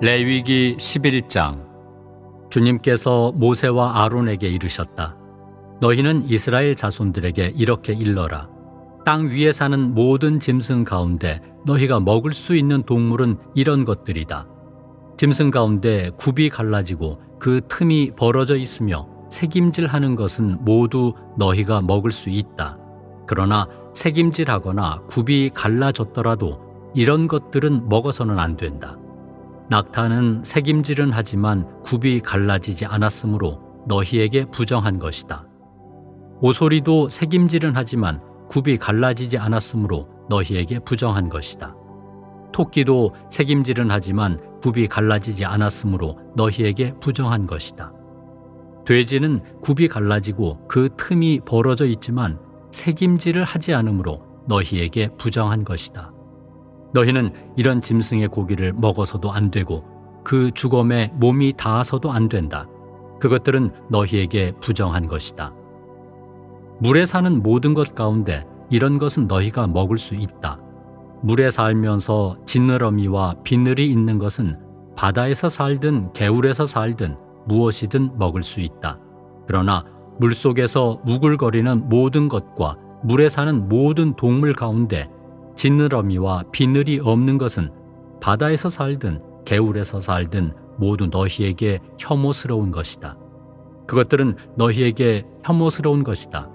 레위기 11장. 주님께서 모세와 아론에게 이르셨다. 너희는 이스라엘 자손들에게 이렇게 일러라. 땅 위에 사는 모든 짐승 가운데 너희가 먹을 수 있는 동물은 이런 것들이다. 짐승 가운데 굽이 갈라지고 그 틈이 벌어져 있으며 새김질하는 것은 모두 너희가 먹을 수 있다. 그러나 새김질하거나 굽이 갈라졌더라도 이런 것들은 먹어서는 안 된다. 낙타는 새김질은 하지만 굽이 갈라지지 않았으므로 너희에게 부정한 것이다. 오소리도 새김질은 하지만 굽이 갈라지지 않았으므로 너희에게 부정한 것이다. 토끼도 새김질은 하지만 굽이 갈라지지 않았으므로 너희에게 부정한 것이다. 돼지는 굽이 갈라지고 그 틈이 벌어져 있지만 새김질을 하지 않으므로 너희에게 부정한 것이다. 너희는 이런 짐승의 고기를 먹어서도 안 되고 그 주검에 몸이 닿아서도 안 된다. 그것들은 너희에게 부정한 것이다. 물에 사는 모든 것 가운데 이런 것은 너희가 먹을 수 있다. 물에 살면서 지느러미와 비늘이 있는 것은 바다에서 살든 개울에서 살든 무엇이든 먹을 수 있다. 그러나 물속에서 우글거리는 모든 것과 물에 사는 모든 동물 가운데 지느러미와 비늘이 없는 것은 바다에서 살든 개울에서 살든 모두 너희에게 혐오스러운 것이다. 그것들은 너희에게 혐오스러운 것이다.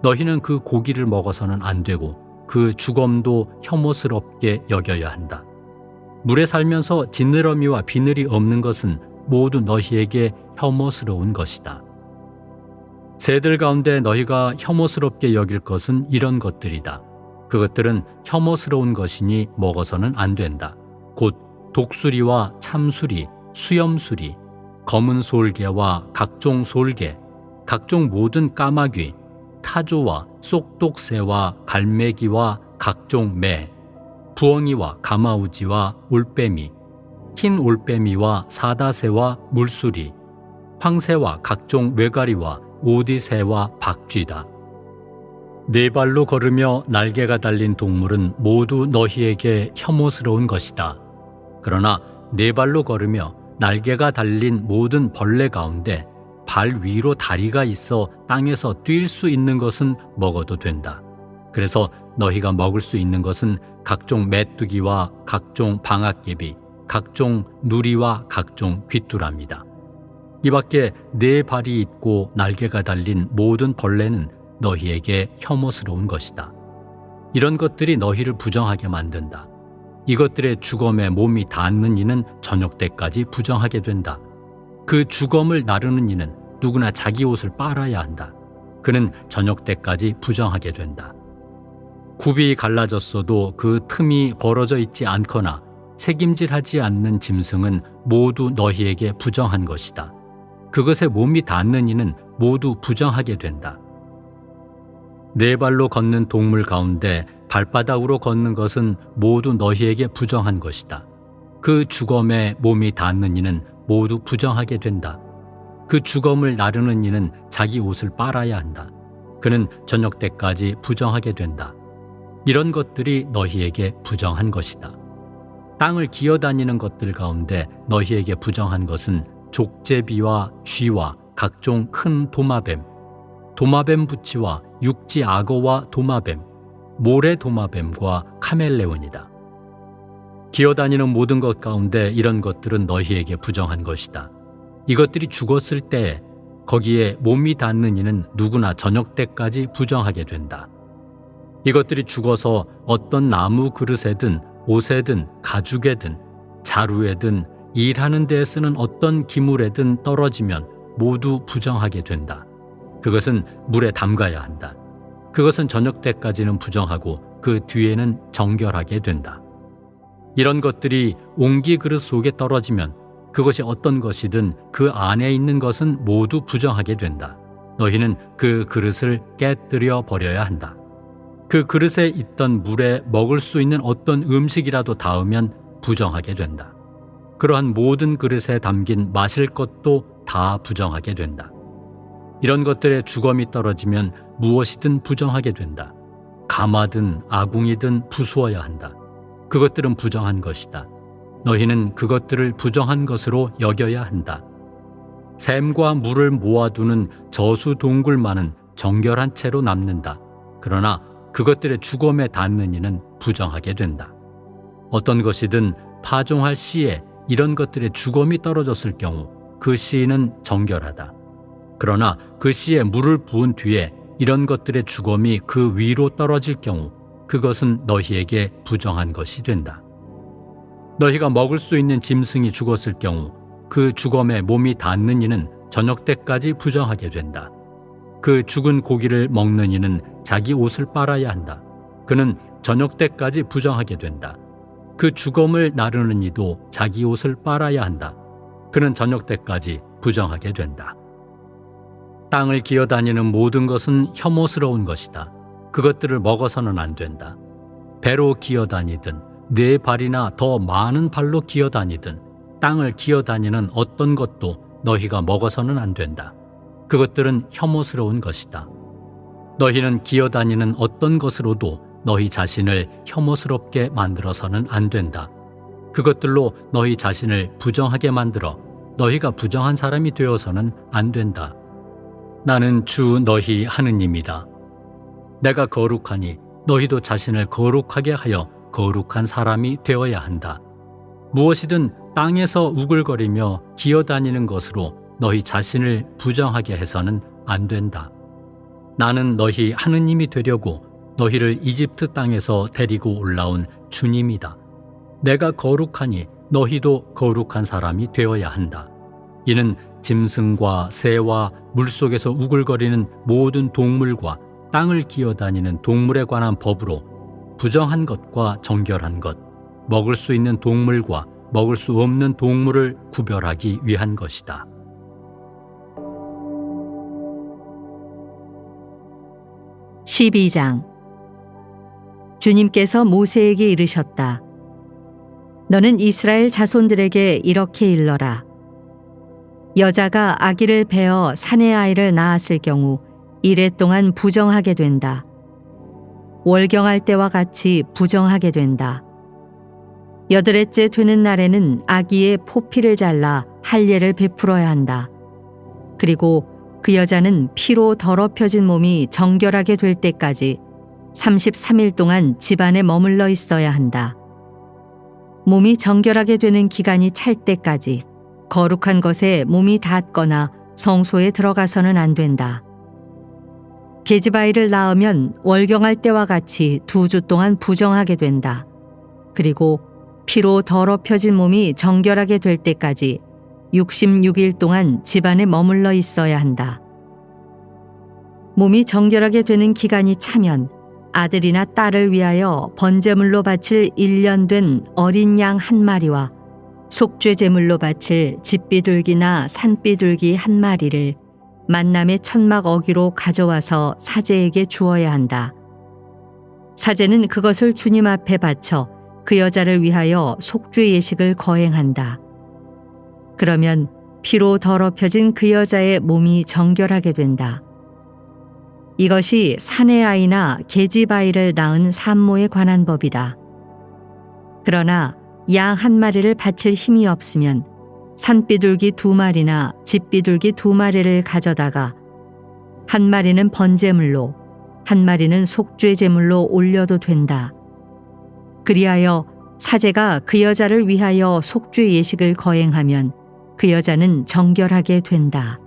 너희는 그 고기를 먹어서는 안 되고 그 주검도 혐오스럽게 여겨야 한다. 물에 살면서 지느러미와 비늘이 없는 것은 모두 너희에게 혐오스러운 것이다. 새들 가운데 너희가 혐오스럽게 여길 것은 이런 것들이다. 그것들은 혐오스러운 것이니 먹어서는 안 된다. 곧 독수리와 참수리, 수염수리, 검은 솔개와 각종 솔개, 각종 모든 까마귀, 타조와 쏙독새와 갈매기와 각종 매, 부엉이와 가마우지와 올빼미, 흰 올빼미와 사다새와 물수리, 황새와 각종 외가리와 오디새와 박쥐다. 네 발로 걸으며 날개가 달린 동물은 모두 너희에게 혐오스러운 것이다. 그러나 네 발로 걸으며 날개가 달린 모든 벌레 가운데 발 위로 다리가 있어 땅에서 뛸 수 있는 것은 먹어도 된다. 그래서 너희가 먹을 수 있는 것은 각종 메뚜기와 각종 방앗개비, 각종 누리와 각종 귀뚜라미다. 이 밖에 네 발이 있고 날개가 달린 모든 벌레는 너희에게 혐오스러운 것이다. 이런 것들이 너희를 부정하게 만든다. 이것들의 주검에 몸이 닿는 이는 저녁 때까지 부정하게 된다. 그 주검을 나르는 이는 누구나 자기 옷을 빨아야 한다. 그는 저녁 때까지 부정하게 된다. 굽이 갈라졌어도 그 틈이 벌어져 있지 않거나 새김질하지 않는 짐승은 모두 너희에게 부정한 것이다. 그것에 몸이 닿는 이는 모두 부정하게 된다. 네 발로 걷는 동물 가운데 발바닥으로 걷는 것은 모두 너희에게 부정한 것이다. 그 주검에 몸이 닿는 이는 모두 부정하게 된다. 그 주검을 나르는 이는 자기 옷을 빨아야 한다. 그는 저녁 때까지 부정하게 된다. 이런 것들이 너희에게 부정한 것이다. 땅을 기어다니는 것들 가운데 너희에게 부정한 것은 족제비와 쥐와 각종 큰 도마뱀, 도마뱀 부치와 육지 악어와 도마뱀, 모래 도마뱀과 카멜레온이다. 기어다니는 모든 것 가운데 이런 것들은 너희에게 부정한 것이다. 이것들이 죽었을 때 거기에 몸이 닿는 이는 누구나 저녁 때까지 부정하게 된다. 이것들이 죽어서 어떤 나무 그릇에든 옷에든 가죽에든 자루에든 일하는 데에 쓰는 어떤 기물에든 떨어지면 모두 부정하게 된다. 그것은 물에 담가야 한다. 그것은 저녁 때까지는 부정하고 그 뒤에는 정결하게 된다. 이런 것들이 옹기 그릇 속에 떨어지면 그것이 어떤 것이든 그 안에 있는 것은 모두 부정하게 된다. 너희는 그 그릇을 깨뜨려 버려야 한다. 그 그릇에 있던 물에 먹을 수 있는 어떤 음식이라도 닿으면 부정하게 된다. 그러한 모든 그릇에 담긴 마실 것도 다 부정하게 된다. 이런 것들에 주검이 떨어지면 무엇이든 부정하게 된다. 가마든 아궁이든 부수어야 한다. 그것들은 부정한 것이다. 너희는 그것들을 부정한 것으로 여겨야 한다. 샘과 물을 모아두는 저수 동굴만은 정결한 채로 남는다. 그러나 그것들의 주검에 닿는 이는 부정하게 된다. 어떤 것이든 파종할 씨에 이런 것들의 주검이 떨어졌을 경우 그 씨는 정결하다. 그러나 그 씨에 물을 부은 뒤에 이런 것들의 주검이 그 위로 떨어질 경우 그것은 너희에게 부정한 것이 된다. 너희가 먹을 수 있는 짐승이 죽었을 경우 그 주검에 몸이 닿는 이는 저녁 때까지 부정하게 된다. 그 죽은 고기를 먹는 이는 자기 옷을 빨아야 한다. 그는 저녁 때까지 부정하게 된다. 그 주검을 나르는 이도 자기 옷을 빨아야 한다. 그는 저녁 때까지 부정하게 된다. 땅을 기어다니는 모든 것은 혐오스러운 것이다. 그것들을 먹어서는 안 된다. 배로 기어다니든 네 발이나 더 많은 발로 기어다니든 땅을 기어다니는 어떤 것도 너희가 먹어서는 안 된다. 그것들은 혐오스러운 것이다. 너희는 기어다니는 어떤 것으로도 너희 자신을 혐오스럽게 만들어서는 안 된다. 그것들로 너희 자신을 부정하게 만들어 너희가 부정한 사람이 되어서는 안 된다. 나는 주 너희 하느님이다. 내가 거룩하니 너희도 자신을 거룩하게 하여 거룩한 사람이 되어야 한다. 무엇이든 땅에서 우글거리며 기어다니는 것으로 너희 자신을 부정하게 해서는 안 된다. 나는 너희 하느님이 되려고 너희를 이집트 땅에서 데리고 올라온 주님이다. 내가 거룩하니 너희도 거룩한 사람이 되어야 한다. 이는 짐승과 새와 물속에서 우글거리는 모든 동물과 땅을 기어다니는 동물에 관한 법으로 부정한 것과 정결한 것, 먹을 수 있는 동물과 먹을 수 없는 동물을 구별하기 위한 것이다. (12장) 주님께서 모세에게 이르셨다. 너는 이스라엘 자손들에게 이렇게 일러라. 여자가 아기를 베어 사내 아이를 낳았을 경우 이래 동안 부정하게 된다. 월경할 때와 같이 부정하게 된다. 여드렛째 되는 날에는 아기의 포피를 잘라 할례를 베풀어야 한다. 그리고 그 여자는 피로 더럽혀진 몸이 정결하게 될 때까지 33일 동안 집안에 머물러 있어야 한다. 몸이 정결하게 되는 기간이 찰 때까지 거룩한 것에 몸이 닿거나 성소에 들어가서는 안 된다. 계집아이를 낳으면 월경할 때와 같이 2주 동안 부정하게 된다. 그리고 피로 더럽혀진 몸이 정결하게 될 때까지 66일 동안 집안에 머물러 있어야 한다. 몸이 정결하게 되는 기간이 차면 아들이나 딸을 위하여 번제물로 바칠 1년 된 어린 양 1마리와 속죄제물로 바칠 집비둘기나 산비둘기 1마리를 만남의 천막 어기로 가져와서 사제에게 주어야 한다. 사제는 그것을 주님 앞에 바쳐 그 여자를 위하여 속죄 예식을 거행한다. 그러면 피로 더럽혀진 그 여자의 몸이 정결하게 된다. 이것이 사내 아이나 계집 아이를 낳은 산모에 관한 법이다. 그러나 양 1마리를 바칠 힘이 없으면 산비둘기 2마리나 집비둘기 2마리를 가져다가 1마리는 번제물로 1마리는 속죄제물로 올려도 된다. 그리하여 사제가 그 여자를 위하여 속죄 예식을 거행하면 그 여자는 정결하게 된다.